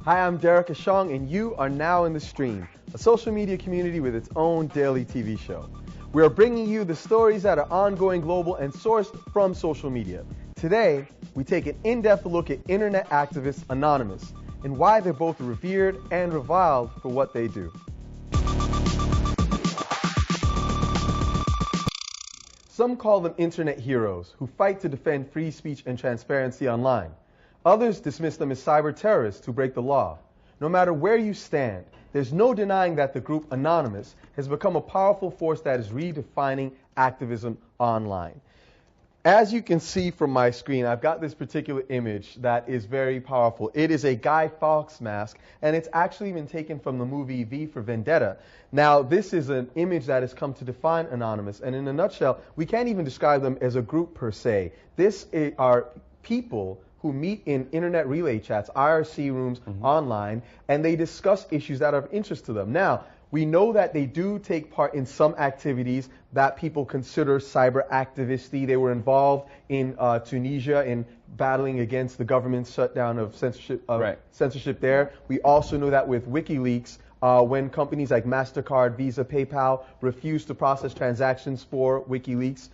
Hi, I'm Derek Ashong, and you are now in the stream, a social media community with its own daily TV show. We are bringing you the stories that are ongoing, global, and sourced from social media. Today, we take an in-depth look at internet activists Anonymous and why they're both revered and reviled for what they do. Some call them internet heroes who fight to defend free speech and transparency online. Others dismiss them as cyber terrorists who break the law. No matter where you stand, there's no denying that the group Anonymous has become a powerful force that is redefining activism online. As you can see from my screen, I've got this particular image that is very powerful. It is a Guy Fawkes mask, and it's actually been taken from the movie V for Vendetta. Now, this is an image that has come to define Anonymous, and in a nutshell, we can't even describe them as a group per se. This are people who meet in internet relay chats, IRC rooms, online, and they discuss issues that are of interest to them. Now, we know that they do take part in some activities that people consider cyber activisty. They were involved in Tunisia in battling against the government's shutdown of censorship there. We also know that with WikiLeaks, when companies like MasterCard, Visa, PayPal refused to process transactions for WikiLeaks,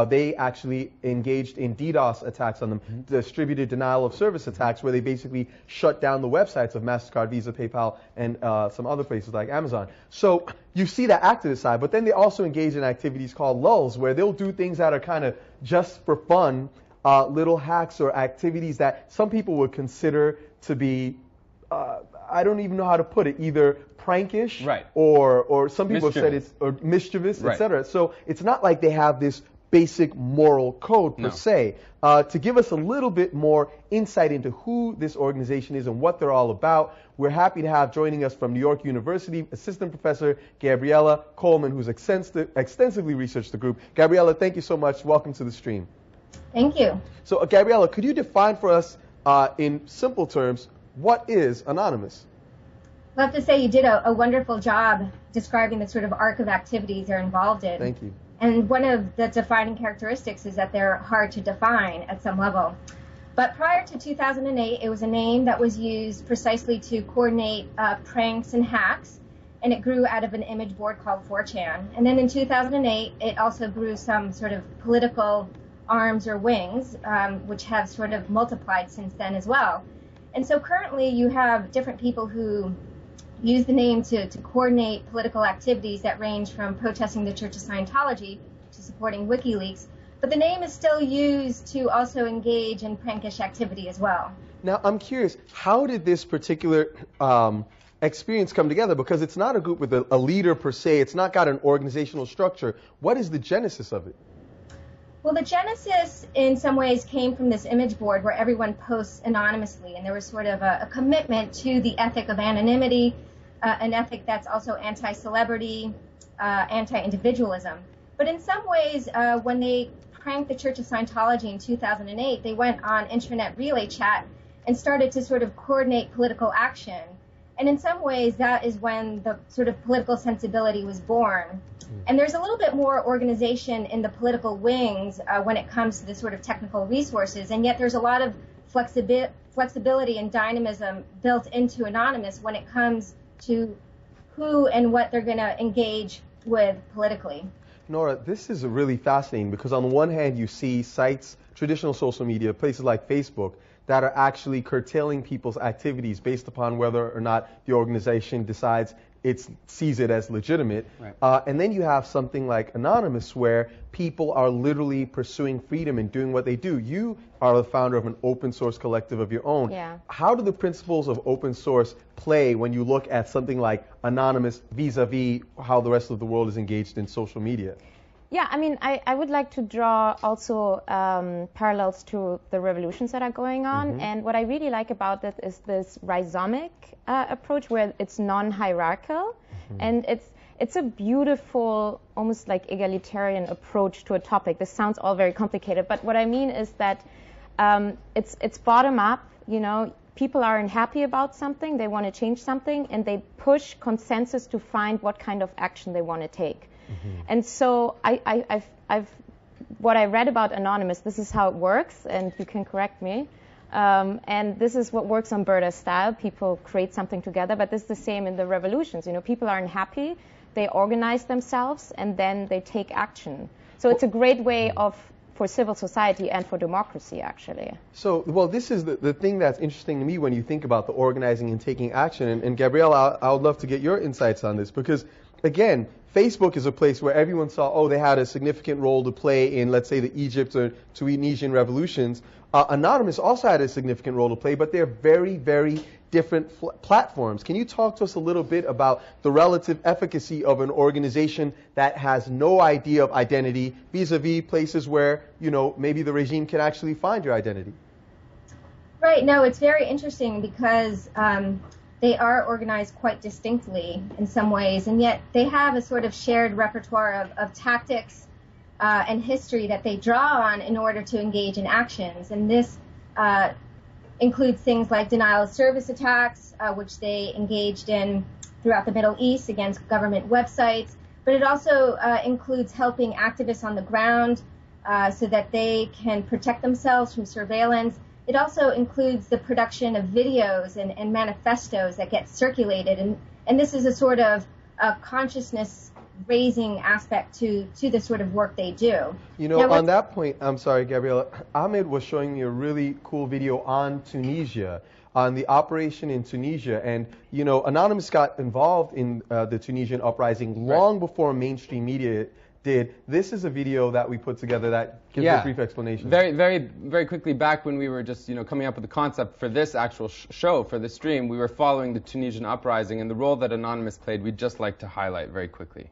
they actually engaged in DDoS attacks on them, distributed denial of service attacks, where they basically shut down the websites of MasterCard, Visa, PayPal, and some other places like Amazon. So you see that activist side, but then they also engage in activities called lulls, where they'll do things that are kind of just for fun, little hacks or activities that some people would consider to be, I don't even know how to put it, either prankish or some people have said it's mischievous, etc. So it's not like they have this basic moral code per se. To give us a little bit more insight into who this organization is and what they're all about, we're happy to have joining us from New York University Assistant Professor Gabriella Coleman, who's extensively researched the group. Gabriella, thank you so much. Welcome to the stream. Thank you. So Gabriella, could you define for us in simple terms, what is Anonymous? I'll have to say you did a wonderful job describing the sort of arc of activities they're involved in. Thank you. And one of the defining characteristics is that they're hard to define at some level. But prior to 2008, it was a name that was used precisely to coordinate pranks and hacks, and it grew out of an image board called 4chan. And then in 2008, it also grew some sort of political arms or wings, which have sort of multiplied since then as well. And so currently you have different people who use the name to coordinate political activities that range from protesting the Church of Scientology to supporting WikiLeaks, but the name is still used to also engage in prankish activity as well. Now, I'm curious, how did this particular experience come together? Because it's not a group with a leader per se, it's not got an organizational structure. What is the genesis of it? Well, the genesis in some ways came from this image board where everyone posts anonymously, and there was sort of a commitment to the ethic of anonymity, an ethic that's also anti-celebrity, anti-individualism. But in some ways, when they pranked the Church of Scientology in 2008, they went on internet relay chat and started to sort of coordinate political action. And in some ways, that is when the sort of political sensibility was born. And there's a little bit more organization in the political wings when it comes to the sort of technical resources, and yet there's a lot of flexibility and dynamism built into Anonymous when it comes to who and what they're going to engage with politically. Nora, this is really fascinating because on the one hand you see sites, traditional social media, places like Facebook, that are actually curtailing people's activities based upon whether or not the organization decides sees it as legitimate. And then you have something like Anonymous where people are literally pursuing freedom and doing what they do. You are the founder of an open source collective of your own. How do the principles of open source play when you look at something like Anonymous vis-a-vis how the rest of the world is engaged in social media? Yeah, I mean, I would like to draw also parallels to the revolutions that are going on. And what I really like about it is this rhizomic approach where it's non-hierarchical. And it's a beautiful, almost like egalitarian approach to a topic. This sounds all very complicated, but what I mean is that it's bottom up, you know. People are unhappy about something, they want to change something, and they push consensus to find what kind of action they want to take. And so what I read about Anonymous, this is how it works, and you can correct me. And this is what works on Berta style. People create something together, but this is the same in the revolutions. You know, people aren't happy, they organize themselves, and then they take action. So it's a great way for civil society and for democracy, actually. So, well, this is the thing that's interesting to me when you think about the organizing and taking action. And Gabriela, I would love to get your insights on this because, again, Facebook is a place where everyone saw, oh, they had a significant role to play in, let's say, the Egypt or Tunisian revolutions. Anonymous also had a significant role to play, but they're very, very different platforms. Can you talk to us a little bit about the relative efficacy of an organization that has no idea of identity vis-a-vis places where, you know, maybe the regime can actually find your identity? Right. No, it's very interesting because they are organized quite distinctly in some ways, and yet they have a sort of shared repertoire of tactics and history that they draw on in order to engage in actions. And this includes things like denial of service attacks, which they engaged in throughout the Middle East against government websites. But it also includes helping activists on the ground so that they can protect themselves from surveillance. It also includes the production of videos and manifestos that get circulated. And this is a sort of consciousness-raising aspect to the sort of work they do. You know, now, on that point, I'm sorry, Gabriela, Ahmed was showing me a really cool video on Tunisia, on the operation in Tunisia. And, you know, Anonymous got involved in the Tunisian uprising long before mainstream media did. This is a video that we put together that gives a brief explanation. Very quickly, back when we were just, you know, coming up with the concept for this actual show, for this stream, we were following the Tunisian uprising, and the role that Anonymous played, we'd just like to highlight very quickly.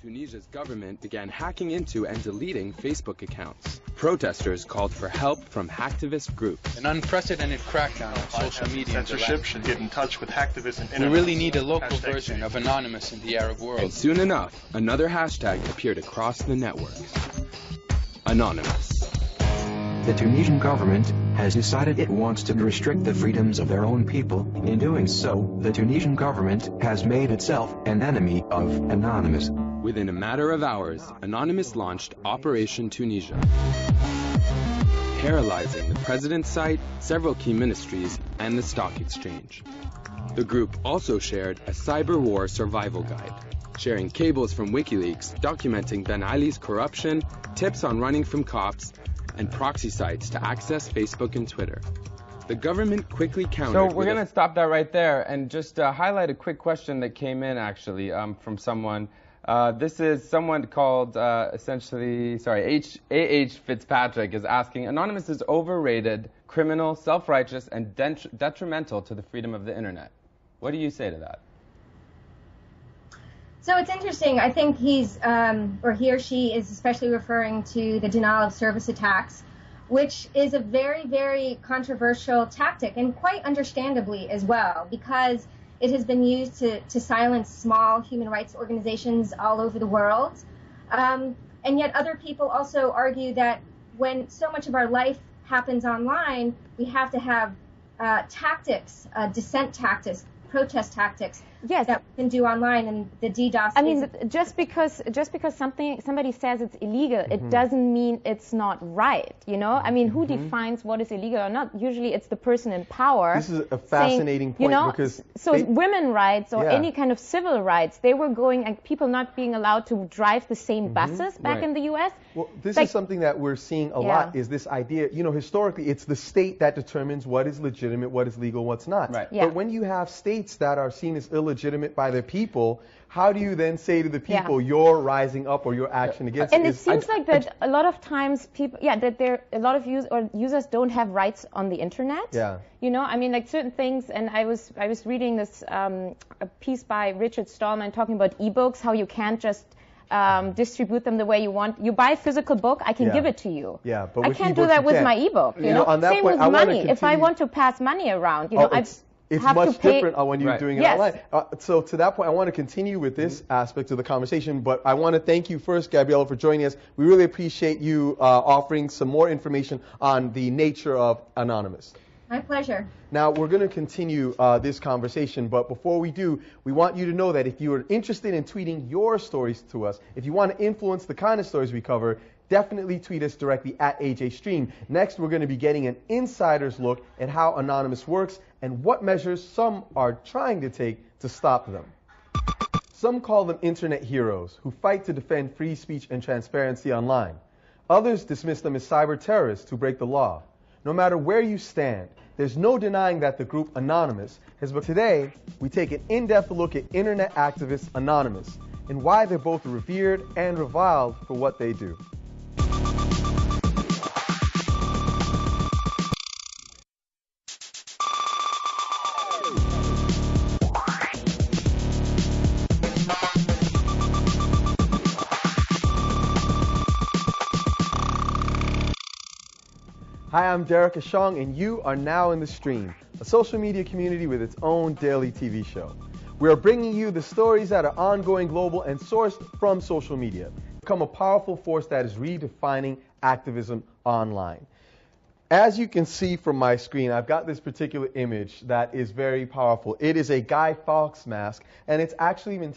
Tunisia's government began hacking into and deleting Facebook accounts. Protesters called for help from hacktivist groups. An unprecedented crackdown on social media. Censorship should get in touch with hacktivists and internet. We really need a local version of Anonymous in the Arab world. And soon enough, another hashtag appeared across the networks. Anonymous. The Tunisian government has decided it wants to restrict the freedoms of their own people. In doing so, the Tunisian government has made itself an enemy of Anonymous. Within a matter of hours, Anonymous launched Operation Tunisia, paralyzing the president's site, several key ministries, and the stock exchange. The group also shared a cyber war survival guide, sharing cables from WikiLeaks documenting Ben Ali's corruption, tips on running from cops, and proxy sites to access Facebook and Twitter. The government quickly countered. So we're going to stop that right there and just highlight a quick question that came in, actually, from someone. This is someone called, A.H. Fitzpatrick is asking, Anonymous is overrated, criminal, self-righteous, and detrimental to the freedom of the internet. What do you say to that? So it's interesting. I think he's, or he or she is especially referring to the denial of service attacks, which is a very, very controversial tactic, and quite understandably as well, because it has been used to silence small human rights organizations all over the world. And yet other people also argue that when so much of our life happens online, we have to have tactics, dissent tactics, protest tactics that we can do online, and the DDoS. I mean, just because somebody says it's illegal, it doesn't mean it's not right. You know, I mean, who defines what is illegal or not? Usually, it's the person in power. This is a fascinating point, you know, because women rights or any kind of civil rights, they were going, and people not being allowed to drive the same buses back in the U.S. Well, this is something that we're seeing a lot, is this idea, you know, historically, it's the state that determines what is legitimate, what is legal, what's not. Right. But when you have states that are seen as illegitimate by their people, how do you then say to the people, you're rising up or your action against it? And it seems like that a lot of times people, that there a lot of users don't have rights on the internet. Yeah. You know, I mean, like certain things, and I was reading this a piece by Richard Stallman talking about ebooks, how you can't just distribute them the way you want. You buy a physical book, I can give it to you. Yeah, but I can't do that with my ebook. You know, on that same point, with money. If I want to pass money around, you know, it's much different when you're doing it online. So to that point, I want to continue with this aspect of the conversation, but I want to thank you first, Gabriela, for joining us. We really appreciate you offering some more information on the nature of Anonymous. My pleasure. Now, we're going to continue this conversation, but before we do, we want you to know that if you are interested in tweeting your stories to us, if you want to influence the kind of stories we cover, definitely tweet us directly at AJStream. Next, we're going to be getting an insider's look at how Anonymous works and what measures some are trying to take to stop them. Some call them internet heroes who fight to defend free speech and transparency online. Others dismiss them as cyber terrorists who break the law. No matter where you stand, there's no denying that the group Anonymous has been. Today, we take an in-depth look at internet activist Anonymous and why they're both revered and reviled for what they do. Hi, I'm Derek Ashong, and you are now in the stream, a social media community with its own daily TV show. We are bringing you the stories that are ongoing, global, and sourced from social media. Become a powerful force that is redefining activism online. As you can see from my screen, I've got this particular image that is very powerful. It is a Guy Fawkes mask, and it's actually been